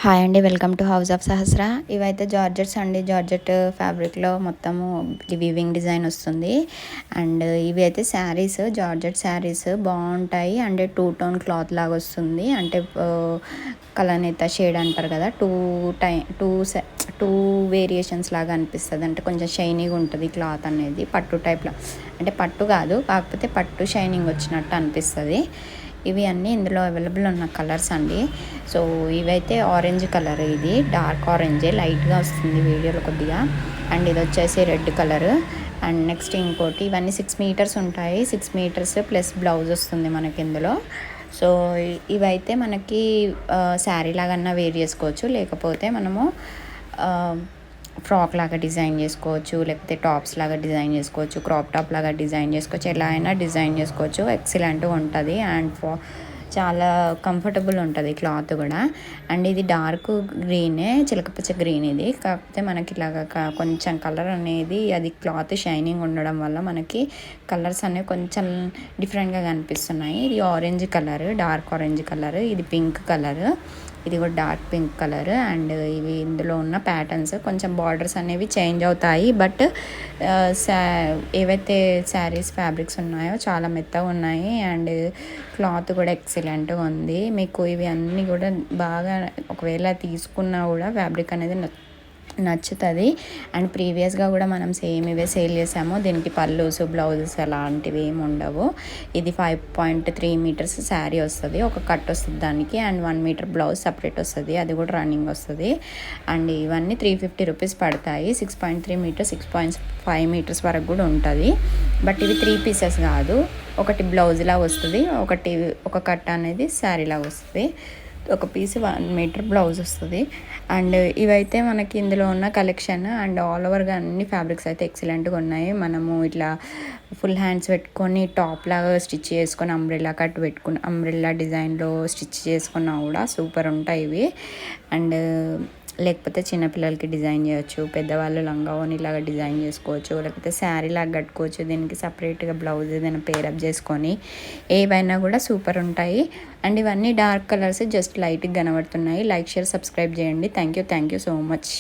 Hi అండి, welcome to house of సహస్ర. ఇవైతే georgettes అండి. జార్జెట్ ఫ్యాబ్రిక్లో మొత్తము వీవింగ్ డిజైన్ వస్తుంది. అండ్ ఇవి అయితే శారీస్, జార్జెట్ శారీస్ బాగుంటాయి. అండ్ 2 టోన్ క్లాత్ లాగా వస్తుంది. అంటే కలనేత షేడ్ అంటారు కదా, టూ వేరియేషన్స్ లాగా అనిపిస్తుంది. అంటే కొంచెం షైనీగా ఉంటుంది క్లాత్ అనేది, పట్టు టైప్లో. అంటే పట్టు కాదు, కాకపోతే పట్టు షైనింగ్ వచ్చినట్టు అనిపిస్తుంది. ఇవి అన్నీ ఇందులో అవైలబుల్ ఉన్న కలర్స్ అండి. సో ఇవైతే ఆరెంజ్ కలర్, ఇది డార్క్ ఆరెంజే, లైట్గా వస్తుంది వీడియోలో కొద్దిగా. అండ్ ఇది వచ్చేసి రెడ్ కలర్. అండ్ నెక్స్ట్ ఇంకోటి, ఇవన్నీ 6 మీటర్స్ ఉంటాయి. 6 మీటర్స్ ప్లస్ బ్లౌజ్ వస్తుంది మనకి ఇందులో. సో ఇవైతే మనకి శారీ లాగన్నా వేర్ చేసుకోవచ్చు, లేకపోతే మనము ఫ్రాక్ లాగా డిజైన్ చేసుకోవచ్చు, లేకపోతే టాప్స్ లాగా డిజైన్ చేసుకోవచ్చు, క్రాప్ టాప్ లాగా డిజైన్ చేసుకోవచ్చు, ఎలా అయినా డిజైన్ చేసుకోవచ్చు. ఎక్సలెంట్గా ఉంటుంది అండ్ చాలా కంఫర్టబుల్ ఉంటుంది క్లాత్ కూడా. అండ్ ఇది డార్క్ గ్రీనే, చిలకపచ్చ గ్రీన్ ఇది. కాకపోతే మనకి ఇలాగ కొంచెం కలర్ అనేది, అది క్లాత్ షైనింగ్ ఉండడం వల్ల మనకి కలర్స్ అనేవి కొంచెం డిఫరెంట్గా కనిపిస్తున్నాయి. ఇది orange colour, dark orange colour. ఇది పింక్ కలర్, ఇది కూడా డార్క్ పింక్ కలర్. అండ్ ఇవి ఇందులో ఉన్న ప్యాటర్న్స్ కొంచెం బార్డర్స్ అనేవి చేంజ్ అవుతాయి. బట్ ఏవైతే శారీస్ ఫ్యాబ్రిక్స్ ఉన్నాయో చాలా మెత్తగా ఉన్నాయి. అండ్ క్లాత్ కూడా ఎక్సలెంట్గా ఉంది. మీకు ఇవి అన్నీ కూడా బాగా, ఒకవేళ తీసుకున్నా కూడా ఫ్యాబ్రిక్ అనేది నచ్చుతుంది. అండ్ ప్రీవియస్గా కూడా మనం సేమ్ ఇవే సేల్ చేసాము. దీనికి పల్లూస్, బ్లౌజెస్ అలాంటివి ఏమి ఉండవు. ఇది 5.3 మీటర్స్ శారీ వస్తుంది, ఒక కట్ వస్తుంది దానికి. అండ్ 1 మీటర్ బ్లౌజ్ సపరేట్ వస్తుంది, అది కూడా రన్నింగ్ వస్తుంది. అండ్ ఇవన్నీ 350 రూపీస్ పడతాయి. 6.3 మీటర్స్, 6.5 మీటర్స్ వరకు కూడా ఉంటుంది. బట్ ఇవి 3 పీసెస్ కాదు, ఒకటి బ్లౌజ్లా వస్తుంది, ఒక కట్ అనేది శారీలాగా వస్తుంది. ఒక పీస్ 1 మీటర్ బ్లౌజ్ వస్తుంది. అండ్ ఇవైతే మనకి ఇందులో ఉన్న కలెక్షన్. అండ్ ఆల్ ఓవర్గా అన్ని ఫ్యాబ్రిక్స్ అయితే ఎక్సలెంట్గా ఉన్నాయి. మనము ఇట్లా ఫుల్ హ్యాండ్స్ పెట్టుకొని టాప్ లాగా స్టిచ్ చేసుకొని, అంబ్రెల్లా కట్ పెట్టుకుని, అంబ్రెల్లా డిజైన్లో స్టిచ్ చేసుకున్నా కూడా సూపర్ ఉంటాయి ఇవి. అండ్ లేకపోతే చిన్నపిల్లలకి డిజైన్ చేయొచ్చు, పెద్దవాళ్ళు లంగా ఓణిలాగా డిజైన్ చేసుకోవచ్చు, లేకపోతే శారీ లాగా కట్టుకోవచ్చు. దీనికి సపరేట్గా బ్లౌజ్ ఏదైనా పేరప్ చేసుకొని ఏవైనా కూడా సూపర్ ఉంటాయి. అండ్ ఇవన్నీ డార్క్ కలర్స్, జస్ట్ లైట్గా కనబడుతున్నాయి. లైక్, షేర్, సబ్స్క్రైబ్ చేయండి. Thank you so much.